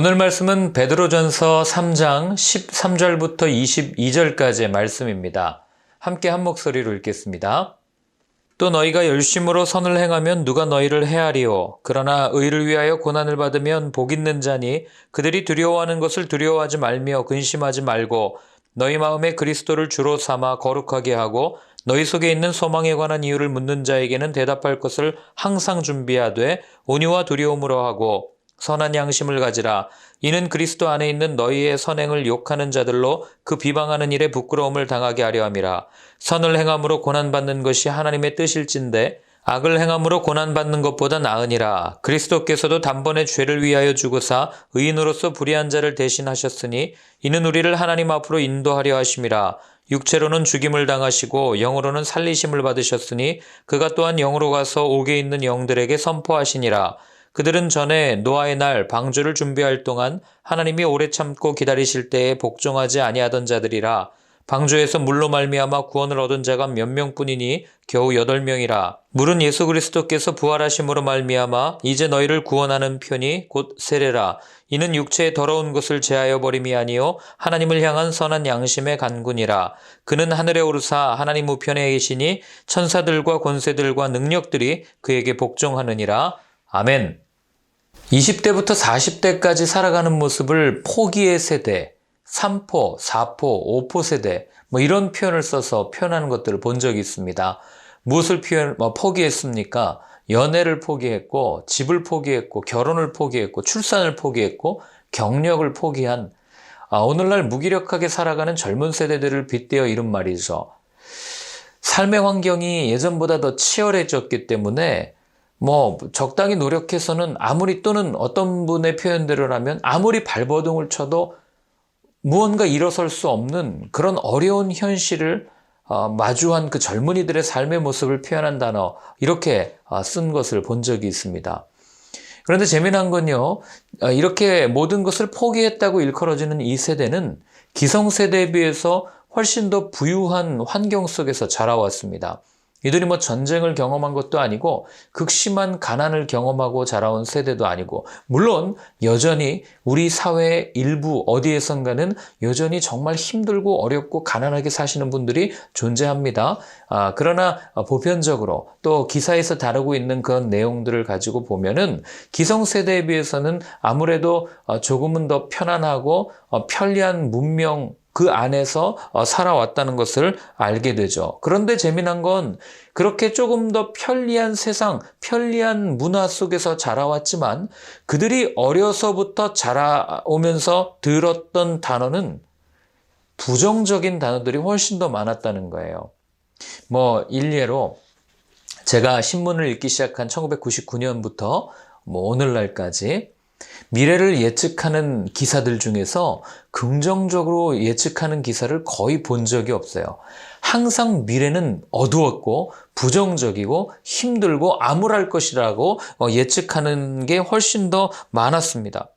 오늘 말씀은 베드로전서 3장 13절부터 22절까지의 말씀입니다. 함께 한 목소리로 읽겠습니다. 또 너희가 열심으로 선을 행하면 누가 너희를 해하리요. 그러나 의를 위하여 고난을 받으면 복 있는 자니 그들이 두려워하는 것을 두려워하지 말며 근심하지 말고 너희 마음에 그리스도를 주로 삼아 거룩하게 하고 너희 속에 있는 소망에 관한 이유를 묻는 자에게는 대답할 것을 항상 준비하되 온유와 두려움으로 하고 선한 양심을 가지라. 이는 그리스도 안에 있는 너희의 선행을 욕하는 자들로 그 비방하는 일에 부끄러움을 당하게 하려 함이라. 선을 행함으로 고난받는 것이 하나님의 뜻일진데 악을 행함으로 고난받는 것보다 나으니라. 그리스도께서도 단번에 죄를 위하여 죽으사 의인으로서 불의한 자를 대신하셨으니 이는 우리를 하나님 앞으로 인도하려 하심이라. 육체로는 죽임을 당하시고 영으로는 살리심을 받으셨으니 그가 또한 영으로 가서 옥에 있는 영들에게 선포하시니라. 그들은 전에 노아의 날 방주를 준비할 동안 하나님이 오래 참고 기다리실 때에 복종하지 아니하던 자들이라. 방주에서 물로 말미암아 구원을 얻은 자가 몇 명뿐이니 겨우 8명이라. 물은 예수 그리스도께서 부활하심으로 말미암아 이제 너희를 구원하는 편이 곧 세례라. 이는 육체의 더러운 것을 제하여 버림이 아니요 하나님을 향한 선한 양심의 간군이라. 그는 하늘에 오르사 하나님 우편에 계시니 천사들과 권세들과 능력들이 그에게 복종하느니라. 아멘. 20대부터 40대까지 살아가는 모습을 포기의 세대, 3포, 4포, 5포 세대 이런 표현을 써서 표현하는 것들을 본 적이 있습니다. 무엇을 포기했습니까? 연애를 포기했고, 집을 포기했고, 결혼을 포기했고, 출산을 포기했고, 경력을 포기한 오늘날 무기력하게 살아가는 젊은 세대들을 빗대어 이른 말이죠. 삶의 환경이 예전보다 더 치열해졌기 때문에 적당히 노력해서는 또는 어떤 분의 표현대로라면 아무리 발버둥을 쳐도 무언가 일어설 수 없는 그런 어려운 현실을 마주한 그 젊은이들의 삶의 모습을 표현한 단어, 이렇게 쓴 것을 본 적이 있습니다. 그런데 재미난 건요, 이렇게 모든 것을 포기했다고 일컬어지는 이 세대는 기성세대에 비해서 훨씬 더 부유한 환경 속에서 자라왔습니다. 이들이 전쟁을 경험한 것도 아니고 극심한 가난을 경험하고 자라온 세대도 아니고, 물론 여전히 우리 사회의 일부 어디에선가는 여전히 정말 힘들고 어렵고 가난하게 사시는 분들이 존재합니다. 그러나 보편적으로 또 기사에서 다루고 있는 그런 내용들을 가지고 보면은 기성세대에 비해서는 아무래도 조금은 더 편안하고 편리한 문명 그 안에서 살아왔다는 것을 알게 되죠. 그런데 재미난 건 그렇게 조금 더 편리한 세상, 편리한 문화 속에서 자라왔지만 그들이 어려서부터 자라오면서 들었던 단어는 부정적인 단어들이 훨씬 더 많았다는 거예요. 일례로 제가 신문을 읽기 시작한 1999년부터 오늘날까지 미래를 예측하는 기사들 중에서 긍정적으로 예측하는 기사를 거의 본 적이 없어요. 항상 미래는 어두웠고 부정적이고 힘들고 암울할 것이라고 예측하는 게 훨씬 더 많았습니다.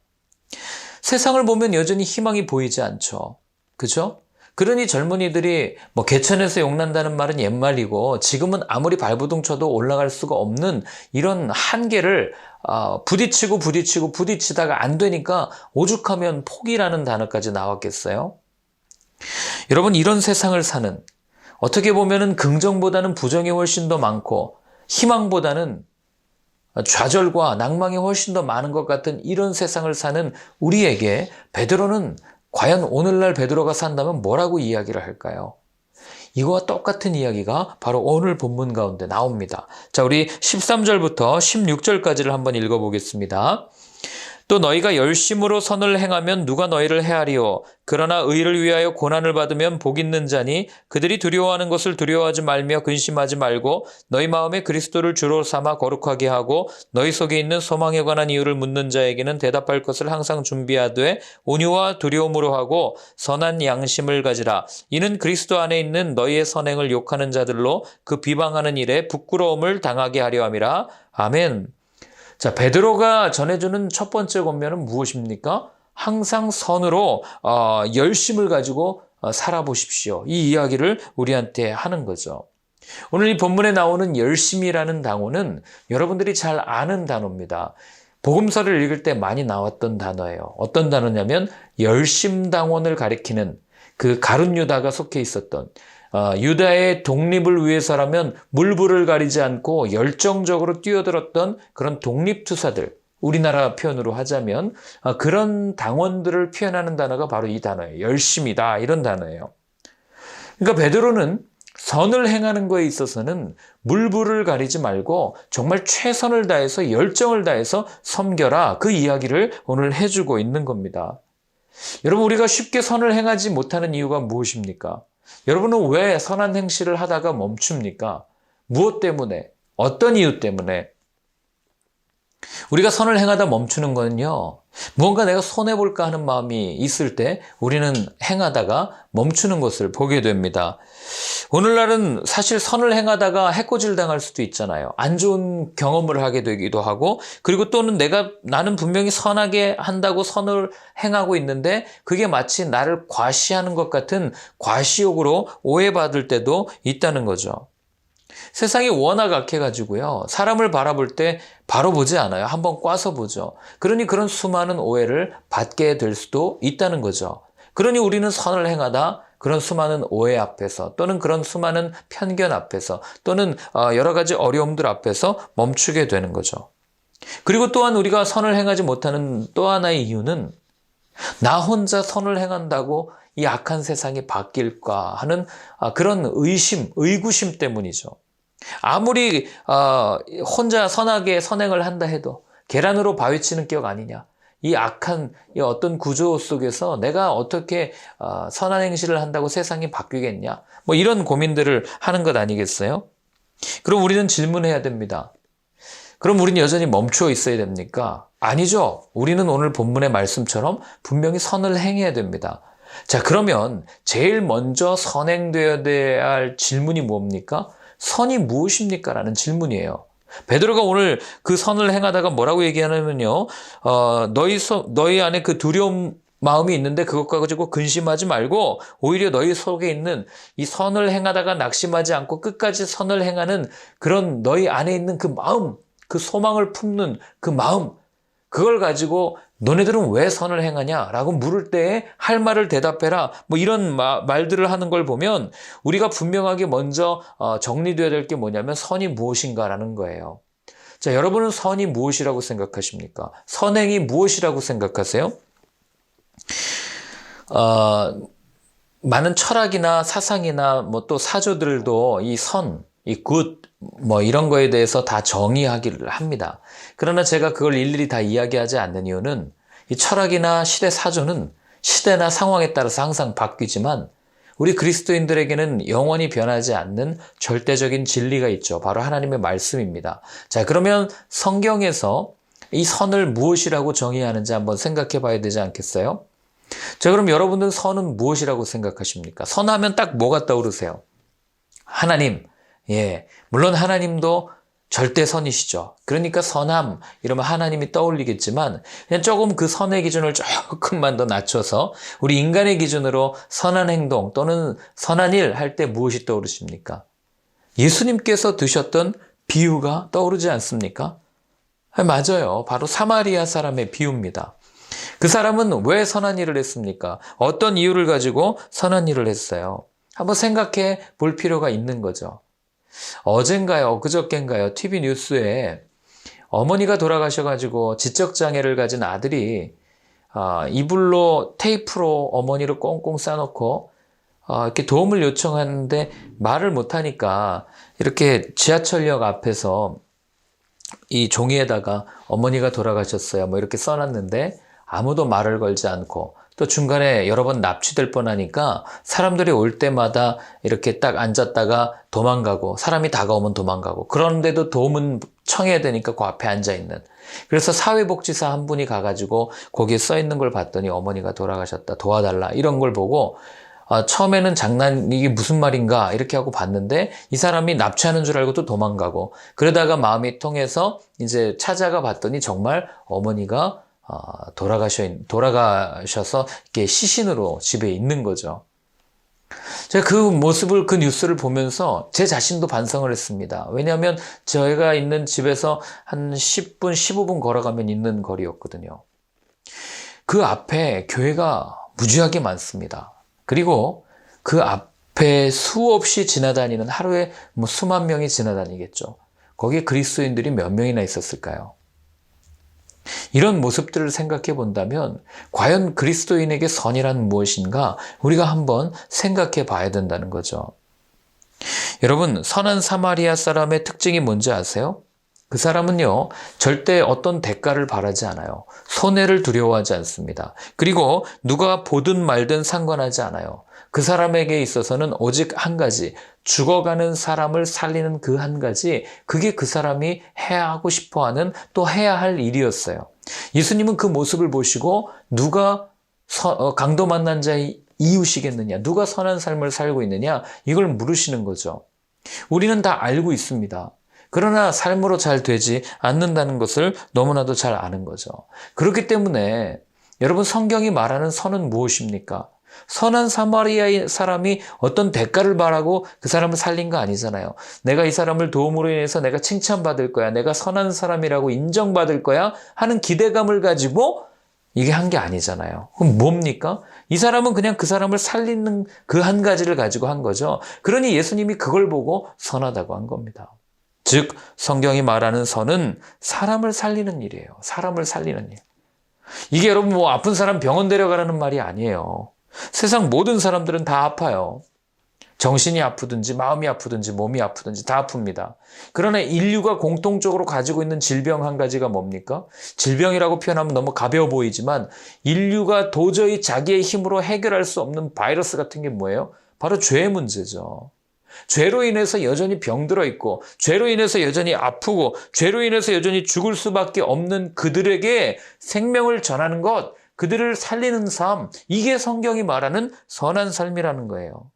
세상을 보면 여전히 희망이 보이지 않죠. 그죠? 그러니 젊은이들이 개천에서 용난다는 말은 옛말이고 지금은 아무리 발버둥 쳐도 올라갈 수가 없는 이런 한계를 부딪히다가 안 되니까 오죽하면 포기라는 단어까지 나왔겠어요? 여러분, 이런 세상을 사는, 어떻게 보면은 긍정보다는 부정이 훨씬 더 많고 희망보다는 좌절과 낭망이 훨씬 더 많은 것 같은 이런 세상을 사는 우리에게 베드로는 과연 오늘날 베드로가 산다면 뭐라고 이야기를 할까요? 이거와 똑같은 이야기가 바로 오늘 본문 가운데 나옵니다. 자, 우리 13절부터 16절까지를 한번 읽어보겠습니다. 또 너희가 열심으로 선을 행하면 누가 너희를 해하리요. 그러나 의를 위하여 고난을 받으면 복 있는 자니 그들이 두려워하는 것을 두려워하지 말며 근심하지 말고 너희 마음에 그리스도를 주로 삼아 거룩하게 하고 너희 속에 있는 소망에 관한 이유를 묻는 자에게는 대답할 것을 항상 준비하되 온유와 두려움으로 하고 선한 양심을 가지라. 이는 그리스도 안에 있는 너희의 선행을 욕하는 자들로 그 비방하는 일에 부끄러움을 당하게 하려 함이라. 아멘. 자, 베드로가 전해주는 첫 번째 권면은 무엇입니까? 항상 선으로 열심을 가지고 살아보십시오. 이 이야기를 우리한테 하는 거죠. 오늘 이 본문에 나오는 열심이라는 단어는 여러분들이 잘 아는 단어입니다. 복음서를 읽을 때 많이 나왔던 단어예요. 어떤 단어냐면 열심당원을 가리키는 그 가룟 유다가 속해 있었던 유다의 독립을 위해서라면 물불을 가리지 않고 열정적으로 뛰어들었던 그런 독립투사들, 우리나라 표현으로 하자면 그런 당원들을 표현하는 단어가 바로 이 단어예요. 열심이다 이런 단어예요. 그러니까 베드로는 선을 행하는 거에 있어서는 물불을 가리지 말고 정말 최선을 다해서 열정을 다해서 섬겨라, 그 이야기를 오늘 해주고 있는 겁니다. 여러분, 우리가 쉽게 선을 행하지 못하는 이유가 무엇입니까? 여러분은 왜 선한 행실을 하다가 멈춥니까? 무엇 때문에? 어떤 이유 때문에? 우리가 선을 행하다 멈추는 거는요, 무언가 내가 손해볼까 하는 마음이 있을 때 우리는 행하다가 멈추는 것을 보게 됩니다. 오늘날은 사실 선을 행하다가 해코지를 당할 수도 있잖아요. 안 좋은 경험을 하게 되기도 하고, 그리고 또는 나는 분명히 선하게 한다고 선을 행하고 있는데 그게 마치 나를 과시하는 것 같은 과시욕으로 오해받을 때도 있다는 거죠. 세상이 워낙 악해가지고요, 사람을 바라볼 때 바로 보지 않아요. 한번 꽈서 보죠. 그러니 그런 수많은 오해를 받게 될 수도 있다는 거죠. 그러니 우리는 선을 행하다 그런 수많은 오해 앞에서, 또는 그런 수많은 편견 앞에서, 또는 여러 가지 어려움들 앞에서 멈추게 되는 거죠. 그리고 또한 우리가 선을 행하지 못하는 또 하나의 이유는 나 혼자 선을 행한다고 이 악한 세상이 바뀔까 하는 그런 의구심 때문이죠. 아무리 혼자 선하게 선행을 한다 해도 계란으로 바위치는 격 아니냐. 이 악한 이 어떤 구조 속에서 내가 어떻게 선한 행실을 한다고 세상이 바뀌겠냐. 뭐 이런 고민들을 하는 것 아니겠어요? 그럼 우리는 질문해야 됩니다. 그럼 우리는 여전히 멈춰 있어야 됩니까? 아니죠. 우리는 오늘 본문의 말씀처럼 분명히 선을 행해야 됩니다. 자, 그러면 제일 먼저 선행되어야 할 질문이 뭡니까? 선이 무엇입니까? 라는 질문이에요. 베드로가 오늘 그 선을 행하다가 뭐라고 얘기하냐면요. 너희 안에 그 두려움 마음이 있는데 그것 가지고 근심하지 말고 오히려 너희 속에 있는 이 선을 행하다가 낙심하지 않고 끝까지 선을 행하는 그런 너희 안에 있는 그 마음, 그 소망을 품는 그 마음, 그걸 가지고 너네들은 왜 선을 행하냐라고 물을 때에 할 말을 대답해라. 뭐 이런 말들을 하는 걸 보면 우리가 분명하게 먼저 정리되어야 될 게 뭐냐면 선이 무엇인가라는 거예요. 자, 여러분은 선이 무엇이라고 생각하십니까? 선행이 무엇이라고 생각하세요? 많은 철학이나 사상이나 뭐 또 사조들도 이 선, 이 굿, 뭐 이런 거에 대해서 다 정의하기를 합니다. 그러나 제가 그걸 일일이 다 이야기하지 않는 이유는 이 철학이나 시대 사조는 시대나 상황에 따라서 항상 바뀌지만 우리 그리스도인들에게는 영원히 변하지 않는 절대적인 진리가 있죠. 바로 하나님의 말씀입니다. 자, 그러면 성경에서 이 선을 무엇이라고 정의하는지 한번 생각해 봐야 되지 않겠어요? 자, 그럼 여러분들 선은 무엇이라고 생각하십니까? 선하면 딱 뭐가 떠오르세요? 하나님. 예, 물론 하나님도 절대 선이시죠. 그러니까 선함 이러면 하나님이 떠올리겠지만 그냥 조금 그 선의 기준을 조금만 더 낮춰서 우리 인간의 기준으로 선한 행동 또는 선한 일 할 때 무엇이 떠오르십니까? 예수님께서 드셨던 비유가 떠오르지 않습니까? 맞아요. 바로 사마리아 사람의 비유입니다. 그 사람은 왜 선한 일을 했습니까? 어떤 이유를 가지고 선한 일을 했어요? 한번 생각해 볼 필요가 있는 거죠. 어젠가요, 그저껜가요, TV 뉴스에 어머니가 돌아가셔가지고 지적장애를 가진 아들이 이불로 테이프로 어머니를 꽁꽁 싸놓고 이렇게 도움을 요청하는데 말을 못하니까 이렇게 지하철역 앞에서 이 종이에다가 어머니가 돌아가셨어요. 뭐 이렇게 써놨는데 아무도 말을 걸지 않고 또 중간에 여러 번 납치될 뻔하니까 사람들이 올 때마다 이렇게 딱 앉았다가 도망가고 사람이 다가오면 도망가고 그런데도 도움은 청해야 되니까 그 앞에 앉아있는. 그래서 사회복지사 한 분이 가가지고 거기에 써있는 걸 봤더니 어머니가 돌아가셨다 도와달라 이런 걸 보고 처음에는 이게 무슨 말인가 이렇게 하고 봤는데 이 사람이 납치하는 줄 알고 또 도망가고 그러다가 마음이 통해서 이제 찾아가 봤더니 정말 어머니가 돌아가셔서 이렇게 시신으로 집에 있는 거죠. 제가 그 모습을, 그 뉴스를 보면서 제 자신도 반성을 했습니다. 왜냐하면 저희가 있는 집에서 한 10분, 15분 걸어가면 있는 거리였거든요. 그 앞에 교회가 무지하게 많습니다. 그리고 그 앞에 수없이 지나다니는, 하루에 수만 명이 지나다니겠죠. 거기에 그리스도인들이 몇 명이나 있었을까요? 이런 모습들을 생각해 본다면 과연 그리스도인에게 선이란 무엇인가 우리가 한번 생각해 봐야 된다는 거죠. 여러분, 선한 사마리아 사람의 특징이 뭔지 아세요? 그 사람은요, 절대 어떤 대가를 바라지 않아요. 손해를 두려워하지 않습니다. 그리고 누가 보든 말든 상관하지 않아요. 그 사람에게 있어서는 오직 한 가지, 죽어가는 사람을 살리는 그 한 가지, 그게 그 사람이 해야 하고 싶어하는, 또 해야 할 일이었어요. 예수님은 그 모습을 보시고 누가 강도 만난 자의 이웃이겠느냐, 누가 선한 삶을 살고 있느냐, 이걸 물으시는 거죠. 우리는 다 알고 있습니다. 그러나 삶으로 잘 되지 않는다는 것을 너무나도 잘 아는 거죠. 그렇기 때문에 여러분, 성경이 말하는 선은 무엇입니까? 선한 사마리아 사람이 어떤 대가를 바라고 그 사람을 살린 거 아니잖아요. 내가 이 사람을 도움으로 인해서 내가 칭찬받을 거야, 내가 선한 사람이라고 인정받을 거야 하는 기대감을 가지고 이게 한 게 아니잖아요. 그럼 뭡니까? 이 사람은 그냥 그 사람을 살리는 그 한 가지를 가지고 한 거죠. 그러니 예수님이 그걸 보고 선하다고 한 겁니다. 즉, 성경이 말하는 선은 사람을 살리는 일이에요. 사람을 살리는 일. 이게 여러분 아픈 사람 병원 데려가라는 말이 아니에요. 세상 모든 사람들은 다 아파요. 정신이 아프든지 마음이 아프든지 몸이 아프든지 다 아픕니다. 그러나 인류가 공통적으로 가지고 있는 질병 한 가지가 뭡니까? 질병이라고 표현하면 너무 가벼워 보이지만 인류가 도저히 자기의 힘으로 해결할 수 없는 바이러스 같은 게 뭐예요? 바로 죄의 문제죠. 죄로 인해서 여전히 병들어 있고, 죄로 인해서 여전히 아프고, 죄로 인해서 여전히 죽을 수밖에 없는 그들에게 생명을 전하는 것, 그들을 살리는 삶, 이게 성경이 말하는 선한 삶이라는 거예요.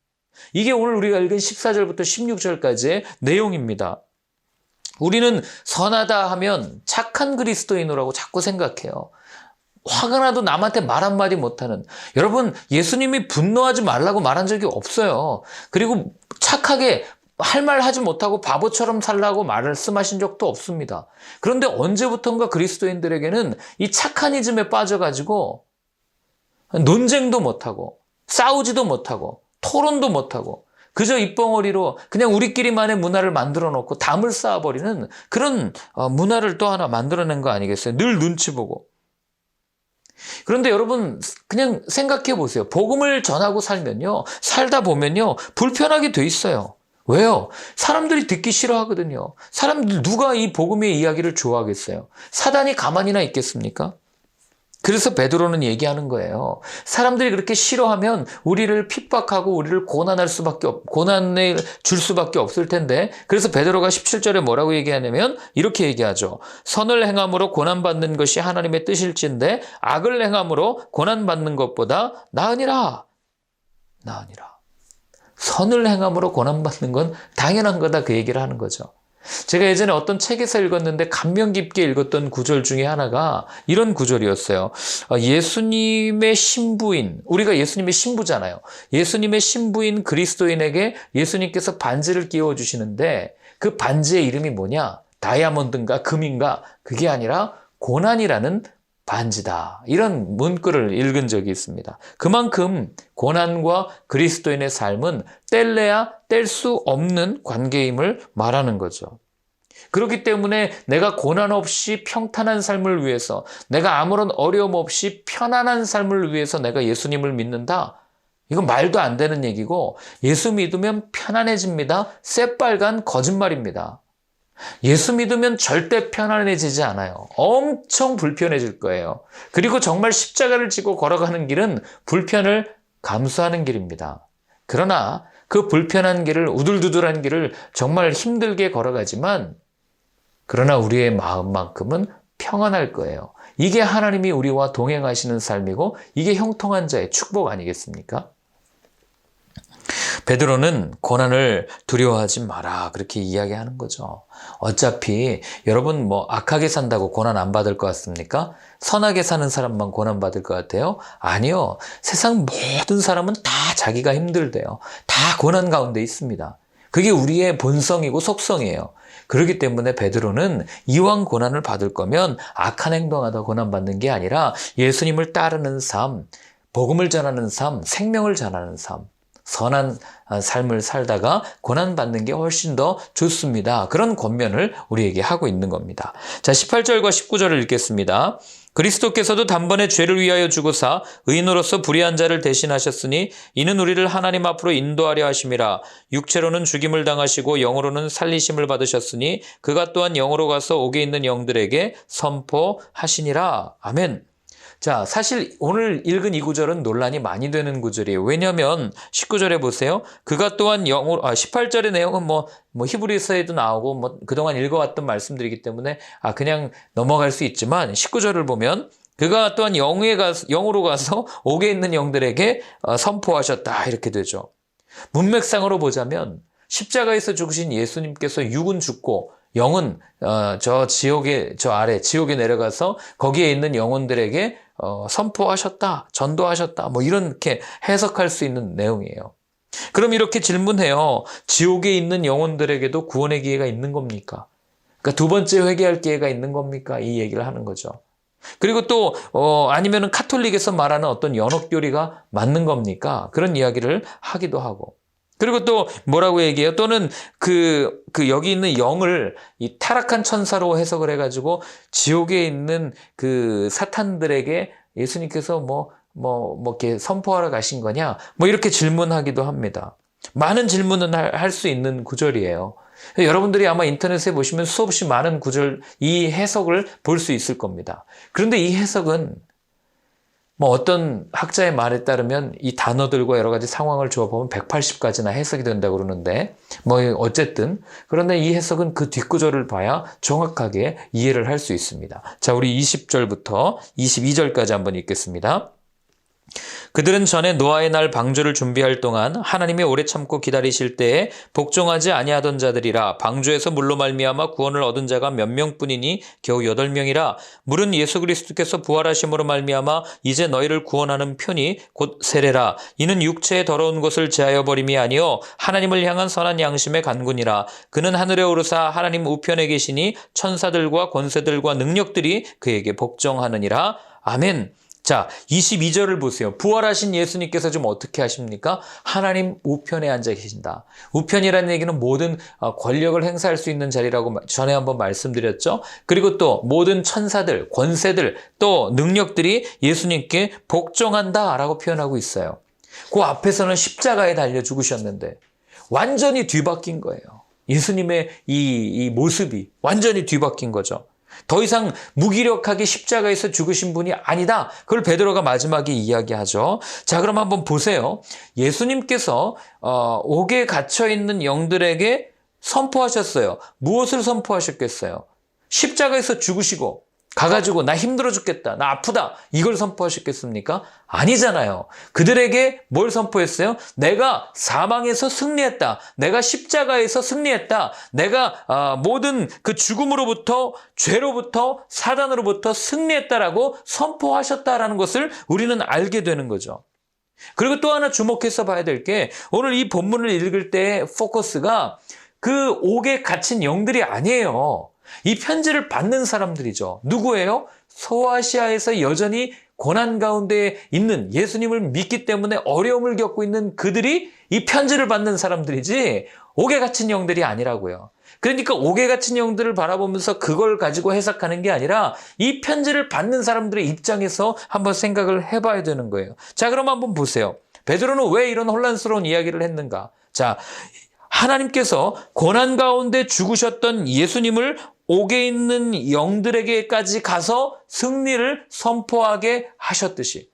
이게 오늘 우리가 읽은 14절부터 16절까지의 내용입니다. 우리는 선하다 하면 착한 그리스도인이라고 자꾸 생각해요. 화가 나도 남한테 말 한마디 못하는, 여러분, 예수님이 분노하지 말라고 말한 적이 없어요. 그리고 착하게 할 말 하지 못하고 바보처럼 살라고 말씀하신 적도 없습니다. 그런데 언제부턴가 그리스도인들에게는 이 착한 이즘에 빠져가지고 논쟁도 못하고 싸우지도 못하고 토론도 못하고 그저 입벙어리로 그냥 우리끼리만의 문화를 만들어 놓고 담을 쌓아버리는 그런 문화를 또 하나 만들어낸 거 아니겠어요? 늘 눈치 보고. 그런데 여러분, 그냥 생각해 보세요. 복음을 전하고 살면요, 살다 보면요, 불편하게 돼 있어요. 왜요? 사람들이 듣기 싫어하거든요. 사람들, 누가 이 복음의 이야기를 좋아하겠어요? 사단이 가만히나 있겠습니까? 그래서 베드로는 얘기하는 거예요. 사람들이 그렇게 싫어하면 우리를 핍박하고 우리를 고난을 줄 수밖에 없을 텐데, 그래서 베드로가 17절에 뭐라고 얘기하냐면 이렇게 얘기하죠. 선을 행함으로 고난받는 것이 하나님의 뜻일진데 악을 행함으로 고난받는 것보다 나으니라. 나으니라. 선을 행함으로 고난받는 건 당연한 거다, 그 얘기를 하는 거죠. 제가 예전에 어떤 책에서 읽었는데 감명 깊게 읽었던 구절 중에 하나가 이런 구절이었어요. 예수님의 신부인, 우리가 예수님의 신부잖아요. 예수님의 신부인 그리스도인에게 예수님께서 반지를 끼워주시는데 그 반지의 이름이 뭐냐? 다이아몬드인가 금인가? 그게 아니라 고난이라는 반지다. 이런 문구를 읽은 적이 있습니다. 그만큼 고난과 그리스도인의 삶은 뗄래야 뗄 수 없는 관계임을 말하는 거죠. 그렇기 때문에 내가 고난 없이 평탄한 삶을 위해서, 내가 아무런 어려움 없이 편안한 삶을 위해서 내가 예수님을 믿는다. 이건 말도 안 되는 얘기고, 예수 믿으면 편안해집니다. 새빨간 거짓말입니다. 예수 믿으면 절대 편안해지지 않아요. 엄청 불편해질 거예요. 그리고 정말 십자가를 지고 걸어가는 길은 불편을 감수하는 길입니다. 그러나 그 불편한 길을, 우둘두둘한 길을 정말 힘들게 걸어가지만, 그러나 우리의 마음만큼은 평안할 거예요. 이게 하나님이 우리와 동행하시는 삶이고, 이게 형통한 자의 축복 아니겠습니까? 베드로는 고난을 두려워하지 마라 그렇게 이야기하는 거죠. 어차피 여러분 뭐 악하게 산다고 고난 안 받을 것 같습니까? 선하게 사는 사람만 고난 받을 것 같아요? 아니요. 세상 모든 사람은 다 자기가 힘들대요. 다 고난 가운데 있습니다. 그게 우리의 본성이고 속성이에요. 그렇기 때문에 베드로는 이왕 고난을 받을 거면 악한 행동하다 고난받는 게 아니라 예수님을 따르는 삶, 복음을 전하는 삶, 생명을 전하는 삶, 선한 삶을 살다가 고난받는 게 훨씬 더 좋습니다. 그런 권면을 우리에게 하고 있는 겁니다. 자, 18절과 19절을 읽겠습니다. 그리스도께서도 단번에 죄를 위하여 죽으사 의인으로서 불의한 자를 대신하셨으니 이는 우리를 하나님 앞으로 인도하려 하심이라. 육체로는 죽임을 당하시고 영으로는 살리심을 받으셨으니 그가 또한 영으로 가서 옥에 있는 영들에게 선포하시니라. 아멘. 자, 사실 오늘 읽은 이 구절은 논란이 많이 되는 구절이에요. 왜냐하면 19절에 보세요. 그가 또한 18절의 내용은 뭐 히브리서에도 나오고 그동안 읽어왔던 말씀들이기 때문에 그냥 넘어갈 수 있지만 19절을 보면 그가 또한 영으로 가서 옥에 있는 영들에게 선포하셨다 이렇게 되죠. 문맥상으로 보자면 십자가에서 죽으신 예수님께서 육은 죽고 영은 저 아래 지옥에 내려가서 거기에 있는 영혼들에게 선포하셨다, 전도하셨다, 이렇게 해석할 수 있는 내용이에요. 그럼 이렇게 질문해요. 지옥에 있는 영혼들에게도 구원의 기회가 있는 겁니까? 그러니까 두 번째 회개할 기회가 있는 겁니까? 이 얘기를 하는 거죠. 그리고 또 아니면은 카톨릭에서 말하는 어떤 연옥교리가 맞는 겁니까? 그런 이야기를 하기도 하고. 그리고 또 뭐라고 얘기해요? 또는 여기 있는 영을 이 타락한 천사로 해석을 해가지고 지옥에 있는 그 사탄들에게 예수님께서 이렇게 선포하러 가신 거냐? 이렇게 질문하기도 합니다. 많은 질문은 할 수 있는 구절이에요. 여러분들이 아마 인터넷에 보시면 수없이 많은 구절, 이 해석을 볼 수 있을 겁니다. 그런데 이 해석은 어떤 학자의 말에 따르면 이 단어들과 여러 가지 상황을 조합하면 180가지나 해석이 된다고 그러는데 어쨌든 그런데 이 해석은 그 뒷구절을 봐야 정확하게 이해를 할 수 있습니다. 자, 우리 20절부터 22절까지 한번 읽겠습니다. 그들은 전에 노아의 날 방주를 준비할 동안 하나님이 오래 참고 기다리실 때에 복종하지 아니하던 자들이라. 방주에서 물로 말미암아 구원을 얻은 자가 몇 명뿐이니 겨우 8명이라. 물은 예수 그리스도께서 부활하심으로 말미암아 이제 너희를 구원하는 편이 곧 세례라. 이는 육체의 더러운 것을 제하여 버림이 아니요 하나님을 향한 선한 양심의 간군이라. 그는 하늘에 오르사 하나님 우편에 계시니 천사들과 권세들과 능력들이 그에게 복종하느니라. 아멘. 자, 22절을 보세요. 부활하신 예수님께서 좀 어떻게 하십니까? 하나님 우편에 앉아 계신다. 우편이라는 얘기는 모든 권력을 행사할 수 있는 자리라고 전에 한번 말씀드렸죠. 그리고 또 모든 천사들, 권세들, 또 능력들이 예수님께 복종한다라고 표현하고 있어요. 그 앞에서는 십자가에 달려 죽으셨는데 완전히 뒤바뀐 거예요. 예수님의 이 모습이 완전히 뒤바뀐 거죠. 더 이상 무기력하게 십자가에서 죽으신 분이 아니다. 그걸 베드로가 마지막에 이야기하죠. 자, 그럼 한번 보세요. 예수님께서 옥에 갇혀있는 영들에게 선포하셨어요. 무엇을 선포하셨겠어요? 십자가에서 죽으시고 가가지고 나 힘들어 죽겠다, 나 아프다, 이걸 선포하셨겠습니까? 아니잖아요. 그들에게 뭘 선포했어요? 내가 사망에서 승리했다. 내가 십자가에서 승리했다. 내가 모든 그 죽음으로부터, 죄로부터, 사단으로부터 승리했다라고 선포하셨다라는 것을 우리는 알게 되는 거죠. 그리고 또 하나 주목해서 봐야 될 게 오늘 이 본문을 읽을 때 포커스가 그 옥에 갇힌 영들이 아니에요. 이 편지를 받는 사람들이죠. 누구예요? 소아시아에서 여전히 고난 가운데 있는, 예수님을 믿기 때문에 어려움을 겪고 있는 그들이 이 편지를 받는 사람들이지 옥에 갇힌 영들이 아니라고요. 그러니까 옥에 갇힌 영들을 바라보면서 그걸 가지고 해석하는 게 아니라 이 편지를 받는 사람들의 입장에서 한번 생각을 해봐야 되는 거예요. 자, 그럼 한번 보세요. 베드로는 왜 이런 혼란스러운 이야기를 했는가? 자, 하나님께서 고난 가운데 죽으셨던 예수님을 옥에 있는 영들에게까지 가서 승리를 선포하게 하셨듯이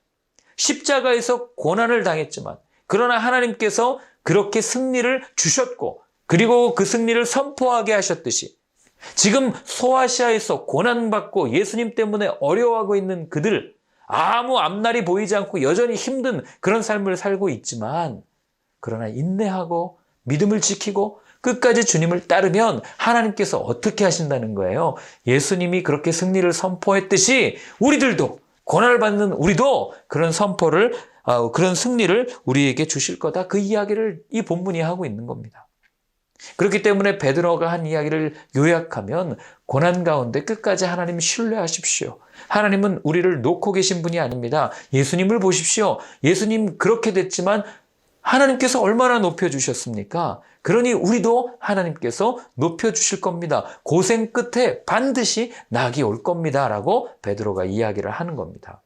십자가에서 고난을 당했지만 그러나 하나님께서 그렇게 승리를 주셨고 그리고 그 승리를 선포하게 하셨듯이 지금 소아시아에서 고난받고 예수님 때문에 어려워하고 있는 그들, 아무 앞날이 보이지 않고 여전히 힘든 그런 삶을 살고 있지만 그러나 인내하고 믿음을 지키고 끝까지 주님을 따르면 하나님께서 어떻게 하신다는 거예요? 예수님이 그렇게 승리를 선포했듯이 우리들도, 고난을 받는 우리도 그런 그런 승리를 우리에게 주실 거다. 그 이야기를 이 본문이 하고 있는 겁니다. 그렇기 때문에 베드로가 한 이야기를 요약하면 고난 가운데 끝까지 하나님 신뢰하십시오. 하나님은 우리를 놓고 계신 분이 아닙니다. 예수님을 보십시오. 예수님 그렇게 됐지만 하나님께서 얼마나 높여주셨습니까? 그러니 우리도 하나님께서 높여주실 겁니다. 고생 끝에 반드시 낙이 올 겁니다. 라고 베드로가 이야기를 하는 겁니다.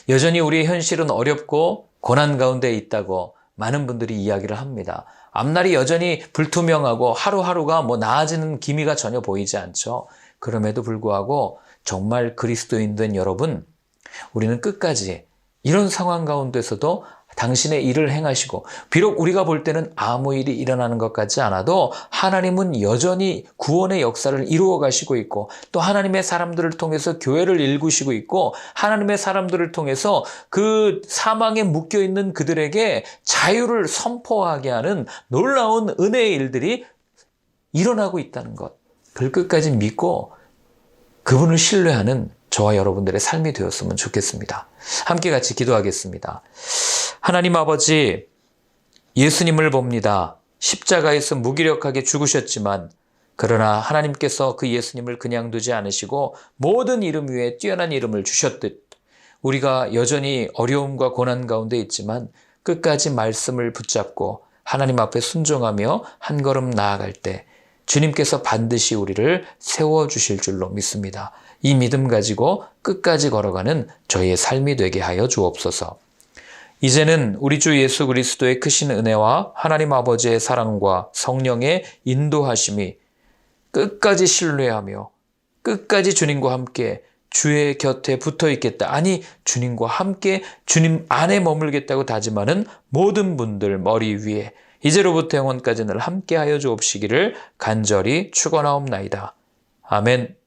여전히 우리의 현실은 어렵고 고난 가운데 있다고 많은 분들이 이야기를 합니다. 앞날이 여전히 불투명하고 하루하루가 나아지는 기미가 전혀 보이지 않죠. 그럼에도 불구하고 정말 그리스도인 된 여러분, 우리는 끝까지 이런 상황 가운데서도 당신의 일을 행하시고, 비록 우리가 볼 때는 아무 일이 일어나는 것 같지 않아도 하나님은 여전히 구원의 역사를 이루어 가시고 있고, 또 하나님의 사람들을 통해서 교회를 일구시고 있고, 하나님의 사람들을 통해서 그 사망에 묶여있는 그들에게 자유를 선포하게 하는 놀라운 은혜의 일들이 일어나고 있다는 것, 그걸 끝까지 믿고 그분을 신뢰하는 저와 여러분들의 삶이 되었으면 좋겠습니다. 함께 같이 기도하겠습니다. 하나님 아버지, 예수님을 봅니다. 십자가에서 무기력하게 죽으셨지만, 그러나 하나님께서 그 예수님을 그냥 두지 않으시고 모든 이름 위에 뛰어난 이름을 주셨듯, 우리가 여전히 어려움과 고난 가운데 있지만 끝까지 말씀을 붙잡고 하나님 앞에 순종하며 한 걸음 나아갈 때 주님께서 반드시 우리를 세워주실 줄로 믿습니다. 이 믿음 가지고 끝까지 걸어가는 저희의 삶이 되게 하여 주옵소서. 이제는 우리 주 예수 그리스도의 크신 은혜와 하나님 아버지의 사랑과 성령의 인도하심이 끝까지 신뢰하며 끝까지 주님과 함께 주의 곁에 붙어 있겠다. 아니, 주님과 함께 주님 안에 머물겠다고 다짐하는 모든 분들 머리 위에 이제로부터 영원까지 늘 함께하여 주옵시기를 간절히 축원하옵나이다. 아멘.